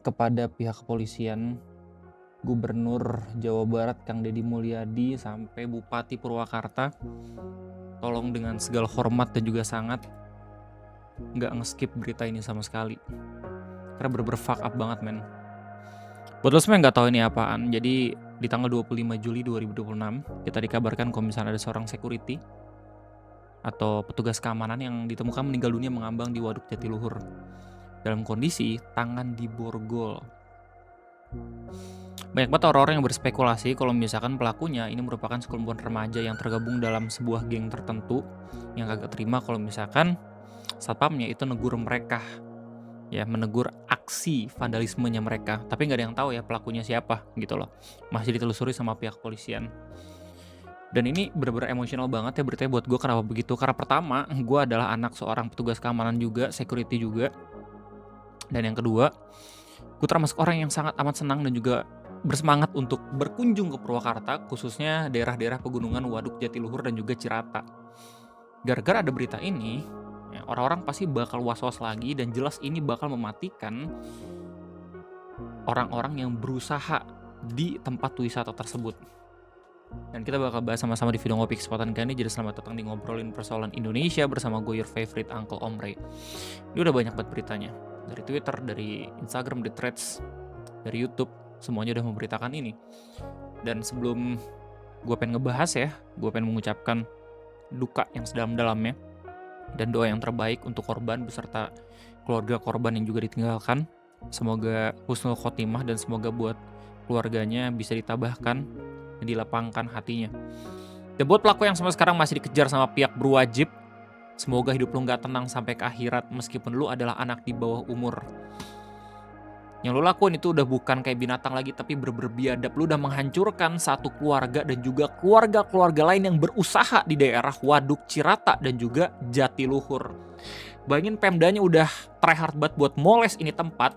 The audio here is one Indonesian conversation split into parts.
kepada pihak kepolisian, Gubernur Jawa Barat Kang Deddy Mulyadi sampai Bupati Purwakarta, tolong dengan segala hormat dan juga sangat nggak nge-skip berita ini sama sekali. Karena bener-bener fuck up banget, men. Buat lo semua yang nggak tahu ini apaan, jadi di tanggal 25 Juli 2026 kita dikabarkan kalau misalnya ada seorang security atau petugas keamanan yang ditemukan meninggal dunia mengambang di Waduk Jatiluhur dalam kondisi tangan diborgol. Banyak banget orang-orang yang berspekulasi kalau misalkan pelakunya ini merupakan sekumpulan remaja yang tergabung dalam sebuah geng tertentu yang kagak terima kalau misalkan satpamnya itu negur mereka, ya, menegur aksi vandalismenya mereka. Tapi nggak ada yang tahu ya pelakunya siapa gitu loh. Masih ditelusuri sama pihak kepolisian. Dan ini bener-bener emosional banget ya beritanya buat gue. Kenapa begitu? Karena pertama, gue adalah anak seorang petugas keamanan juga, security juga. Dan yang kedua, gue termasuk orang yang sangat amat senang dan juga bersemangat untuk berkunjung ke Purwakarta, khususnya daerah-daerah pegunungan Waduk Jatiluhur dan juga Cirata. Gara-gara ada berita ini, ya, orang-orang pasti bakal was-was lagi dan jelas ini bakal mematikan orang-orang yang berusaha di tempat wisata tersebut. Dan kita bakal bahas sama-sama di video ngopi kesempatan kali ini. Jadi selamat datang di Ngobrolin Persoalan Indonesia bersama gue, your favorite Uncle Omre. Ini udah banyak banget beritanya, dari Twitter, dari Instagram, di Threads, dari YouTube, semuanya udah memberitakan ini. Dan sebelum gue pengen ngebahas ya, gue pengen mengucapkan duka yang sedalam-dalamnya dan doa yang terbaik untuk korban beserta keluarga korban yang juga ditinggalkan. Semoga husnul khotimah dan semoga buat keluarganya bisa ditabahkan dan dilapangkan hatinya. Dan buat pelaku yang sampai sekarang masih dikejar sama pihak berwajib, semoga hidup lu gak tenang sampai ke akhirat meskipun lu adalah anak di bawah umur. Yang lu lakuin itu udah bukan kayak binatang lagi, tapi bener-bener biadab. Lu udah menghancurkan satu keluarga dan juga keluarga-keluarga lain yang berusaha di daerah Waduk Cirata dan juga Jatiluhur. Bayangin Pemdanya udah try hard banget buat moles ini tempat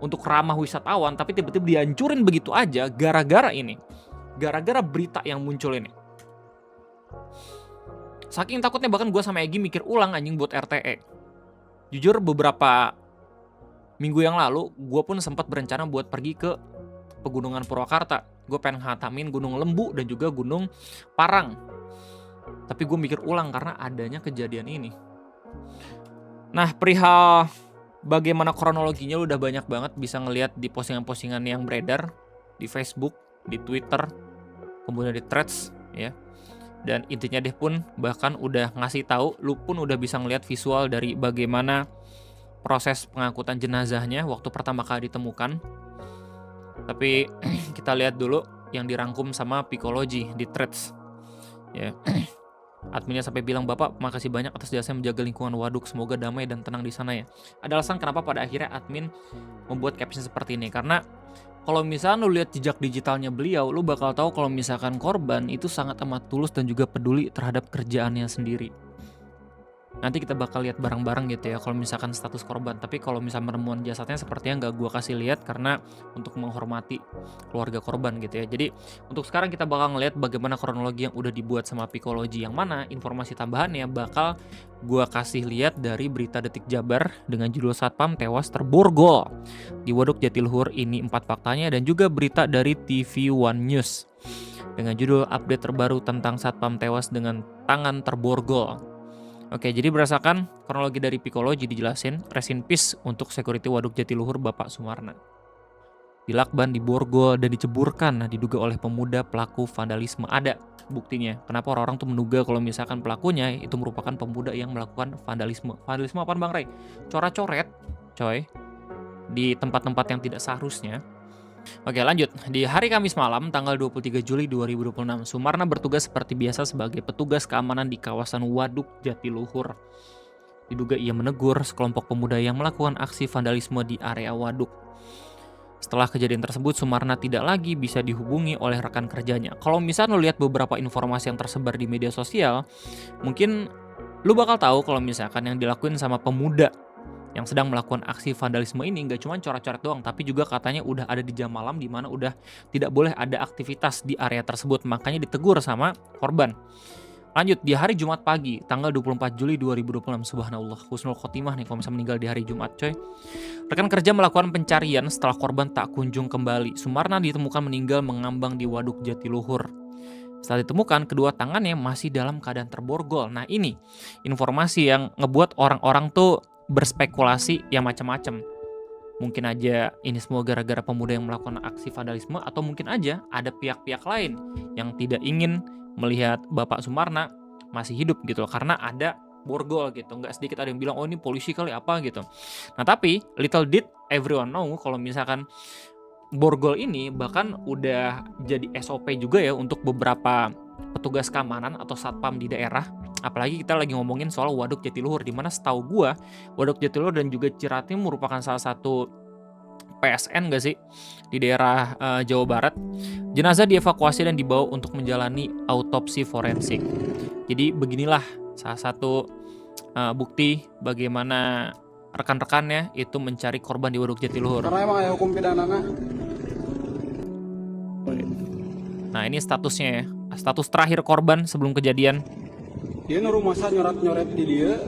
untuk ramah wisatawan, tapi tiba-tiba dihancurin begitu aja gara-gara ini. Gara-gara berita yang muncul ini. Saking takutnya bahkan gue sama Egi mikir ulang anjing buat RTE. Jujur beberapa minggu yang lalu gue pun sempat berencana buat pergi ke pegunungan Purwakarta. Gue pengen ngatamin Gunung Lembu dan juga Gunung Parang. Tapi gue mikir ulang karena adanya kejadian ini. Nah, perihal bagaimana kronologinya lu udah banyak banget bisa ngelihat di postingan-postingan yang beredar di Facebook, di Twitter, kemudian di Threads, ya. Dan intinya deh pun bahkan udah ngasih tahu, lu pun udah bisa ngelihat visual dari bagaimana proses pengangkutan jenazahnya waktu pertama kali ditemukan. Tapi kita lihat dulu yang dirangkum sama Psikologi di Threads, ya. Adminnya sampai bilang, "Bapak, makasih banyak atas jasa menjaga lingkungan waduk. Semoga damai dan tenang di sana ya." Ada alasan kenapa pada akhirnya admin membuat caption seperti ini. Karena kalau misalnya lu lihat jejak digitalnya beliau, lu bakal tahu kalau misalkan korban itu sangat amat tulus dan juga peduli terhadap kerjaannya sendiri. Nanti kita bakal lihat bareng-bareng gitu ya kalau misalkan status korban. Tapi kalau misalnya penemuan jasadnya sepertinya nggak gua kasih lihat karena untuk menghormati keluarga korban gitu ya. Jadi untuk sekarang kita bakal ngelihat bagaimana kronologi yang udah dibuat sama Psikologi, yang mana informasi tambahannya bakal gua kasih lihat dari berita Detik Jabar dengan judul Satpam tewas terborgol di Waduk Jatiluhur, ini 4 faktanya, dan juga berita dari TV One News dengan judul update terbaru tentang Satpam tewas dengan tangan terborgol. Oke, jadi berdasarkan kronologi dari Psikologi dijelasin, rest in peace untuk security Waduk Jatiluhur Bapak Sumarna. Dilakban, diborgol, dan diceburkan diduga oleh pemuda pelaku vandalisme. Ada buktinya. Kenapa orang-orang tuh menduga kalau misalkan pelakunya itu merupakan pemuda yang melakukan vandalisme. Vandalisme apaan Bang Ray? Coret-coret, coy, di tempat-tempat yang tidak seharusnya. Oke, lanjut. Di hari Kamis malam, tanggal 23 Juli 2026, Sumarna bertugas seperti biasa sebagai petugas keamanan di kawasan Waduk Jatiluhur. Diduga ia menegur sekelompok pemuda yang melakukan aksi vandalisme di area waduk. Setelah kejadian tersebut, Sumarna tidak lagi bisa dihubungi oleh rekan kerjanya. Kalau misalnya lo lihat beberapa informasi yang tersebar di media sosial, mungkin lo bakal tahu kalau misalkan yang dilakuin sama pemuda yang sedang melakukan aksi vandalisme ini nggak cuma coret-coret doang, tapi juga katanya udah ada di jam malam di mana udah tidak boleh ada aktivitas di area tersebut, makanya ditegur sama korban. Lanjut, di hari Jumat pagi, tanggal 24 Juli 2026, subhanallah, husnul khotimah nih kalau bisa meninggal di hari Jumat, coy. Rekan kerja melakukan pencarian setelah korban tak kunjung kembali. Sumarna ditemukan meninggal mengambang di Waduk Jatiluhur. Setelah ditemukan, kedua tangannya masih dalam keadaan terborgol. Nah ini, informasi yang ngebuat orang-orang tuh berspekulasi yang macam-macam. Mungkin aja ini semua gara-gara pemuda yang melakukan aksi vandalisme, atau mungkin aja ada pihak-pihak lain yang tidak ingin melihat Bapak Sumarna masih hidup gitu loh, karena ada borgol gitu. Nggak sedikit ada yang bilang, oh ini polisi kali apa gitu. Nah tapi little did everyone know kalau misalkan borgol ini bahkan udah jadi SOP juga ya untuk beberapa petugas keamanan atau satpam di daerah. Apalagi kita lagi ngomongin soal Waduk Jatiluhur, di mana setahu gua Waduk Jatiluhur dan juga Ciratim merupakan salah satu PSN gak sih di daerah Jawa Barat. Jenazah dievakuasi dan dibawa untuk menjalani autopsi forensik. Jadi beginilah salah satu bukti bagaimana rekan-rekannya itu mencari korban di Waduk Jatiluhur. Karena emang ada hukum pidanana. Nah ini statusnya ya, status terakhir korban sebelum kejadian. Dia nu rumah saya nyoret-nyoret di dia.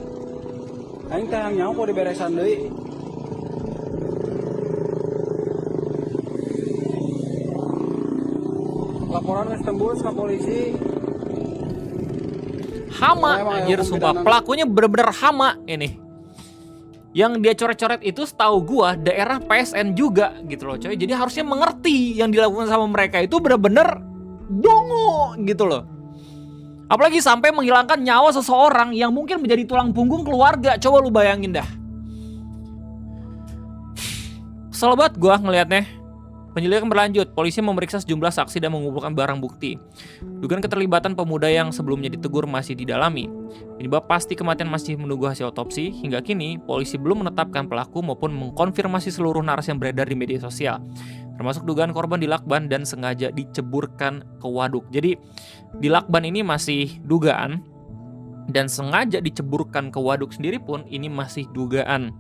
Aing teh yang nyawa kok diberesan deui. Laporan geus tembus ke polisi. Hama anjir, sumpah pelakunya bener-bener hama ini. Yang dia coret-coret itu setahu gua daerah PSN juga gitu loh coy. Jadi harusnya mengerti yang dilakukan sama mereka itu bener-bener dongo gitu loh. Apalagi sampai menghilangkan nyawa seseorang yang mungkin menjadi tulang punggung keluarga. Coba lu bayangin dah. Kesel banget gue ngeliatnya. Penyelidikan berlanjut. Polisi memeriksa sejumlah saksi dan mengumpulkan barang bukti. Dugaan keterlibatan pemuda yang sebelumnya ditegur masih didalami. Penyebab pasti kematian masih menunggu hasil otopsi. Hingga kini, polisi belum menetapkan pelaku maupun mengkonfirmasi seluruh narasi yang beredar di media sosial. Termasuk dugaan korban dilakban dan sengaja diceburkan ke waduk. Jadi dilakban ini masih dugaan dan sengaja diceburkan ke waduk sendiri pun ini masih dugaan.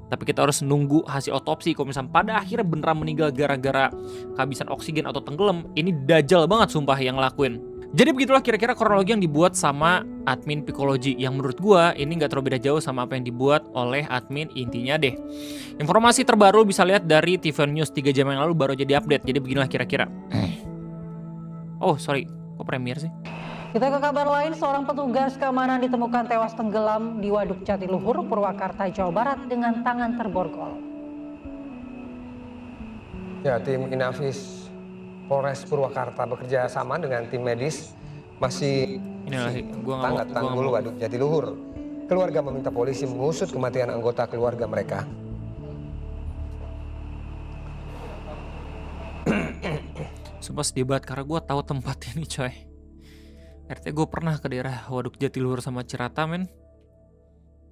Tapi kita harus nunggu hasil otopsi. Kalau misalnya pada akhirnya beneran meninggal gara-gara kehabisan oksigen atau tenggelam, ini dajal banget sumpah yang ngelakuin. Jadi begitulah kira-kira kronologi yang dibuat sama admin Pikologi, yang menurut gua ini nggak terlalu beda jauh sama apa yang dibuat oleh admin intinya deh. Informasi terbaru bisa lihat dari TVN News 3 jam yang lalu baru jadi update. Jadi beginilah kira-kira. Oh sorry, kok premier sih? Kita ke kabar lain, seorang petugas keamanan ditemukan tewas tenggelam di Waduk Jatiluhur, Purwakarta, Jawa Barat dengan tangan terborgol. Ya, tim Inavis Polres Purwakarta bekerja sama dengan tim medis masih Tanggat Tanggul Waduk Jatiluhur. Keluarga meminta polisi mengusut kematian anggota keluarga mereka. Sumpah sedih banget karena gue tahu tempat ini coy. RT gue pernah ke daerah Waduk Jatiluhur sama Cirata men.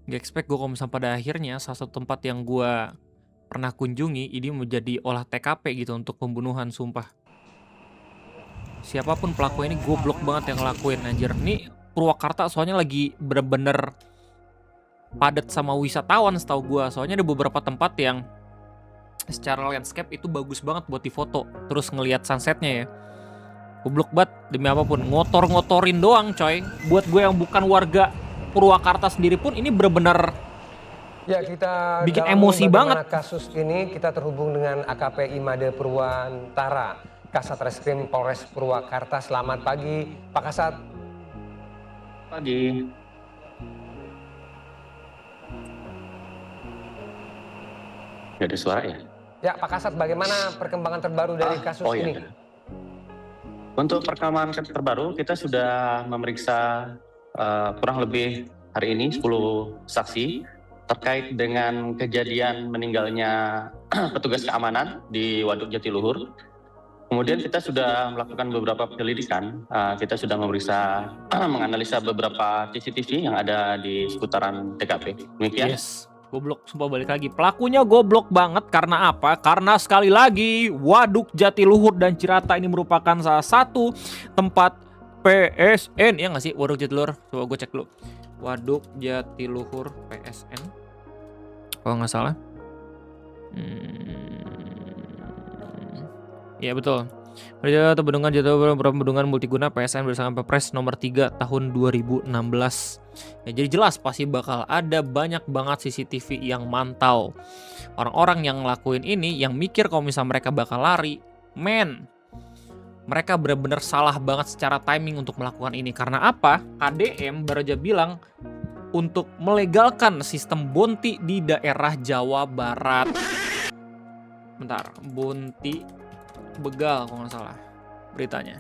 Gak expect gue kalau misalnya pada akhirnya salah satu tempat yang gue pernah kunjungi ini menjadi olah TKP gitu untuk pembunuhan, sumpah. Siapapun pelaku ini goblok banget yang ngelakuin anjir. Ini Purwakarta soalnya lagi bener-bener padat sama wisatawan setahu gue. Soalnya ada beberapa tempat yang secara landscape itu bagus banget buat difoto. Terus ngelihat sunsetnya ya. Goblok banget demi apapun, ngotor-ngotorin doang coy. Buat gue yang bukan warga Purwakarta sendiri pun ini bener-bener ya, kita bikin emosi banget. Kasus ini kita terhubung dengan AKP Imade Purwantara, Kasat Reskrim Polres Purwakarta. Selamat pagi Pak Kasat. Pagi. Gak ada suara ya? Ya Pak Kasat, bagaimana perkembangan terbaru dari kasus ini? Ya. Untuk perkembangan terbaru, kita sudah memeriksa kurang lebih hari ini 10 saksi terkait dengan kejadian meninggalnya petugas keamanan di Waduk Jatiluhur. Kemudian kita sudah melakukan beberapa penyelidikan, kita sudah memeriksa, menganalisa beberapa CCTV yang ada di seputaran TKP. Demikian. Yes. Goblok, sumpah balik lagi. Pelakunya goblok banget karena apa? Karena sekali lagi Waduk Jatiluhur dan Cirata ini merupakan salah satu tempat PSN. Ya nggak sih Waduk Jatiluhur? Coba gue cek dulu. Waduk Jatiluhur PSN. Kalau nggak salah. Ya betul. Kerja atau bendungan jatuh bendungan multiguna PSN berdasarkan Perpres nomor 3 tahun 2016. Ya, jadi jelas pasti bakal ada banyak banget CCTV yang mantau. Orang-orang yang ngelakuin ini yang mikir kalau misalnya mereka bakal lari, mereka benar-benar salah banget secara timing untuk melakukan ini. Karena apa? KDM baru aja bilang untuk melegalkan sistem bonti di daerah Jawa Barat. Bentar, bonti begal kalau nggak salah beritanya.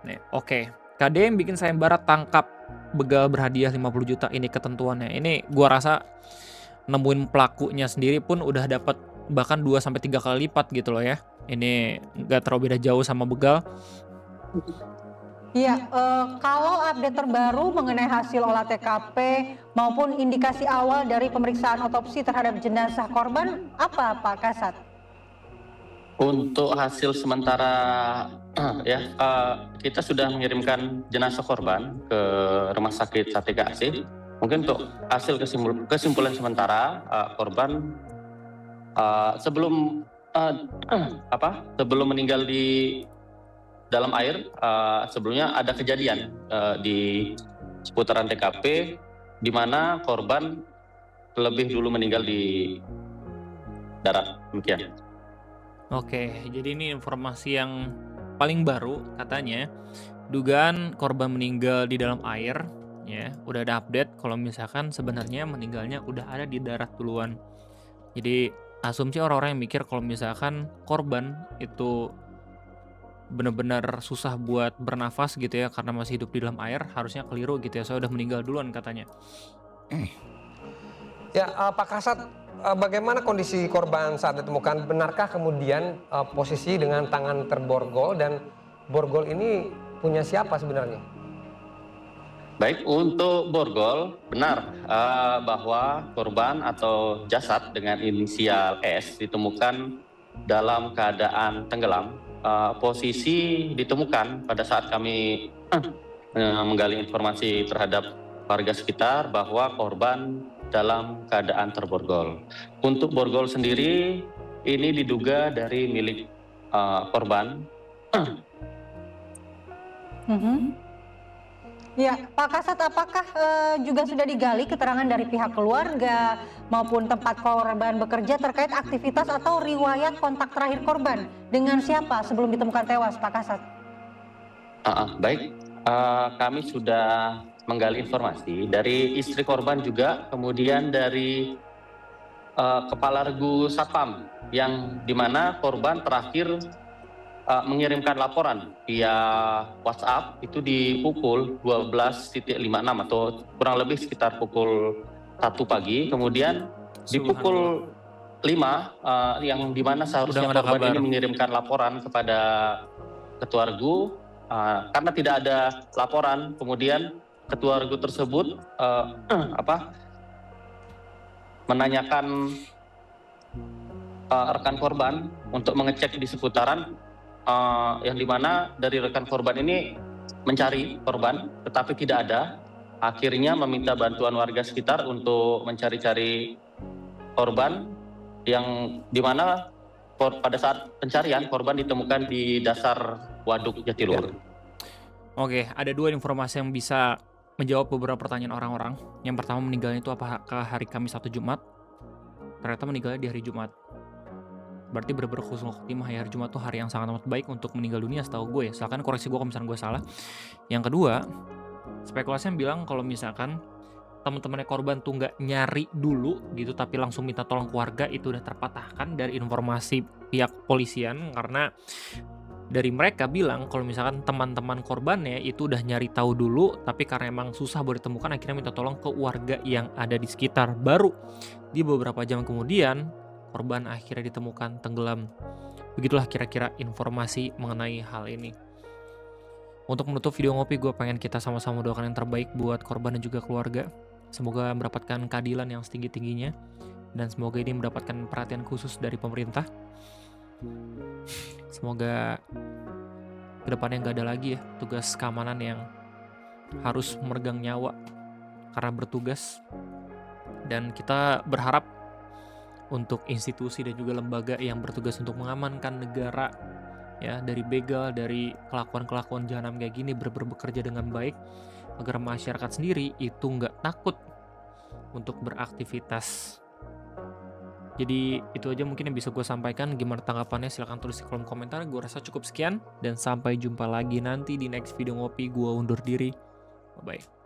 Nih, oke. KDM bikin sayembara tangkap begal berhadiah 50 juta. Ini ketentuannya. Ini gua rasa nemuin pelakunya sendiri pun udah dapat bahkan 2-3 kali lipat gitu loh ya. Ini nggak terlalu beda jauh sama begal. Iya, kalau update terbaru mengenai hasil olah TKP maupun indikasi awal dari pemeriksaan otopsi terhadap jenazah korban, apa Pak Kasat? Untuk hasil sementara ya kita sudah mengirimkan jenazah korban ke Rumah Sakit Sartika AC. Mungkin untuk hasil kesimpulan sementara korban sebelum meninggal di dalam air, sebelumnya ada kejadian di seputaran TKP di mana korban lebih dulu meninggal di darat. Demikian. Oke, jadi ini informasi yang paling baru katanya. Dugaan korban meninggal di dalam air, ya, udah ada update kalau misalkan sebenarnya meninggalnya udah ada di darat duluan. Jadi asumsi orang-orang yang mikir kalau misalkan korban itu benar-benar susah buat bernafas gitu ya karena masih hidup di dalam air, harusnya keliru gitu ya. Saya udah meninggal duluan katanya. Ya, Pak Kasat, bagaimana kondisi korban saat ditemukan? Benarkah kemudian posisi dengan tangan terborgol dan borgol ini punya siapa sebenarnya? Baik, untuk borgol benar bahwa korban atau jasad dengan inisial S ditemukan dalam keadaan tenggelam. Posisi ditemukan pada saat kami menggali informasi terhadap warga sekitar bahwa korban dalam keadaan terborgol. Untuk borgol sendiri ini diduga dari milik korban. Ya, Pak Kasat, apakah juga sudah digali keterangan dari pihak keluarga maupun tempat korban bekerja terkait aktivitas atau riwayat kontak terakhir korban dengan siapa sebelum ditemukan tewas, Pak Kasat? Baik, kami sudah menggali informasi dari istri korban juga, kemudian dari Kepala Regu Satpam yang dimana korban terakhir mengirimkan laporan via WhatsApp itu di pukul 12.56 atau kurang lebih sekitar pukul 1 pagi. Kemudian di pukul 5 yang dimana seharusnya korban ini mengirimkan laporan kepada Ketua Regu, karena tidak ada laporan, kemudian Ketua Regu tersebut menanyakan rekan korban untuk mengecek di seputaran, yang dimana dari rekan korban ini mencari korban tetapi tidak ada. Akhirnya meminta bantuan warga sekitar untuk mencari-cari korban, yang dimana pada saat pencarian korban ditemukan di dasar Waduk Jatiluhur. Oke, ada dua informasi yang bisa menjawab beberapa pertanyaan orang-orang. Yang pertama, meninggalnya itu apakah hari Kamis atau Jumat? Ternyata meninggalnya di hari Jumat. Berarti bener-bener khusus khotimah ya, hari Jumat tuh hari yang sangat amat baik untuk meninggal dunia setahu gue ya. Silakan koreksi gue kalau misalkan gue salah. Yang kedua, spekulasi yang bilang kalau misalkan teman-temannya korban tuh nggak nyari dulu gitu tapi langsung minta tolong keluarga, itu udah terpatahkan dari informasi pihak polisian, karena dari mereka bilang kalau misalkan teman-teman korbannya itu udah nyari tahu dulu tapi karena emang susah buat ditemukan akhirnya minta tolong ke warga yang ada di sekitar. Baru di beberapa jam kemudian korban akhirnya ditemukan tenggelam. Begitulah kira-kira informasi mengenai hal ini. Untuk menutup video ngopi, gue pengen kita sama-sama doakan yang terbaik buat korban dan juga keluarga. Semoga mendapatkan keadilan yang setinggi-tingginya, dan semoga ini mendapatkan perhatian khusus dari pemerintah. Semoga kedepannya nggak ada lagi ya tugas keamanan yang harus meregang nyawa karena bertugas. Dan kita berharap untuk institusi dan juga lembaga yang bertugas untuk mengamankan negara ya, dari begal, dari kelakuan-kelakuan jahanam kayak gini, bekerja dengan baik agar masyarakat sendiri itu nggak takut untuk beraktivitas. Jadi itu aja mungkin yang bisa gue sampaikan. Gimana tanggapannya silahkan tulis di kolom komentar. Gue rasa cukup sekian dan sampai jumpa lagi nanti di next video ngopi. Gue undur diri. Bye bye.